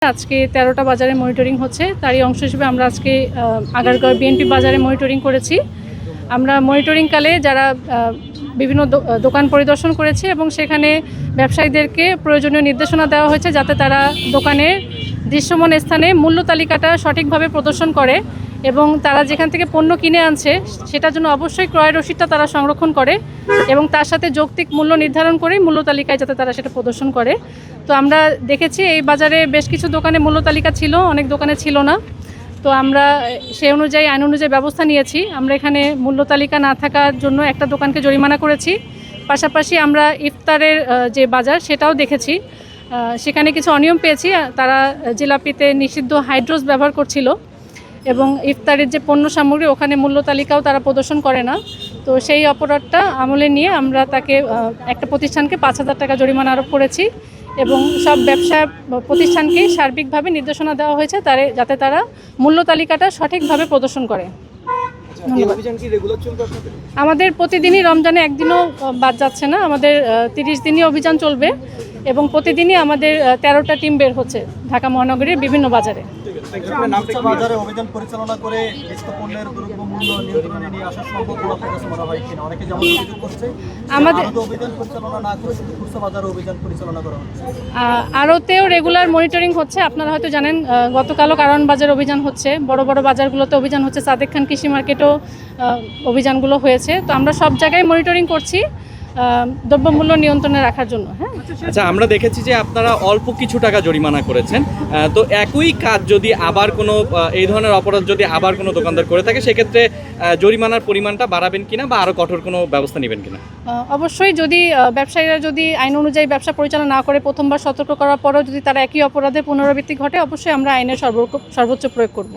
আজকে 13টা বাজারে মনিটরিং হচ্ছে, তারই অংশ হিসেবে আমরা আজকে আগারগাঁও বিএনপি বাজারে মনিটরিং করেছি। আমরা মনিটরিংকালে যারা বিভিন্ন দোকান পরিদর্শন করেছি এবং সেখানে ব্যবসায়ীদেরকে প্রয়োজনীয় নির্দেশনা দেওয়া হয়েছে যাতে তারা দোকানের দৃশ্যমান স্থানে মূল্য তালিকাটা সঠিকভাবে প্রদর্শন করে এবং তারা যেখান থেকে পণ্য কিনে আনছে সেটার জন্য অবশ্যই ক্রয় রসিদটা তারা সংরক্ষণ করে এবং তার সাথে যৌক্তিক মূল্য নির্ধারণ করে মূল্য তালিকায় যাতে তারা সেটা প্রদর্শন করে। তো আমরা দেখেছি এই বাজারে বেশ কিছু দোকানে মূল্য তালিকা ছিল, অনেক দোকানে ছিল না। তো আমরা সেই অনুযায়ী আইন অনুযায়ী ব্যবস্থা নিয়েছি। আমরা এখানে মূল্য তালিকা না থাকার জন্য একটা দোকানকে জরিমানা করেছি। পাশাপাশি আমরা ইফতারের যে বাজার সেটাও দেখেছি, সেখানে কিছু অনিয়ম পেয়েছি। তারা জিলাপিতে নিষিদ্ধ হাইড্রোস ব্যবহার করছিল এবং ইফতারের যে পণ্য সামগ্রী ওখানে মূল্য তালিকাও তারা প্রদর্শন করে না। তো সেই অপরাধটা আমলে নিয়ে আমরা তাকে একটা প্রতিষ্ঠানকে 5,000 টাকা জরিমানা আরোপ করেছি এবং সব ব্যবসা প্রতিষ্ঠানকেই সার্বিকভাবে নির্দেশনা দেওয়া হয়েছে যাতে তারা মূল্য তালিকাটা সঠিকভাবে প্রদর্শন করে। আমাদের প্রতিদিনই রমজানে একদিনও বাদ যাচ্ছে না, আমাদের 30 দিনই অভিযান চলবে এবং প্রতিদিনই আমাদের 13টা টিম বের হচ্ছে ঢাকা মহানগরীর বিভিন্ন বাজারে। অভিযান পরিচালনা করে আড়তেও রেগুলার মনিটরিং হচ্ছে। আপনারা হয়তো জানেন গতকালও কারওয়ান বাজার অভিযান হচ্ছে, বড় বড় বাজারগুলোতে অভিযান হচ্ছে, সাদেক খান কৃষি মার্কেটও অভিযানগুলো হয়েছে। তো আমরা সব জায়গায় মনিটরিং করছি দ্রব্যমূল্য নিয়ন্ত্রণে রাখার জন্য। হ্যাঁ, আচ্ছা, আমরা দেখেছি যে আপনারা অল্প কিছু টাকা জরিমানা করেছেন। তো একই কাজ যদি আবার কোনো এই ধরনের অপরাধ যদি আবার কোনো দোকানদার করে থাকে সেক্ষেত্রে জরিমানার পরিমাণটা বাড়াবেন কিনা বা আরও কঠোর কোনো ব্যবস্থা নেবেন কিনা? অবশ্যই যদি ব্যবসায়ীরা যদি আইন অনুযায়ী ব্যবসা পরিচালনা না করে প্রথমবার সতর্ক করার পরেও যদি তারা একই অপরাধের পুনরাবৃত্তি ঘটে অবশ্যই আমরা আইনের সর্বোচ্চ প্রয়োগ করব।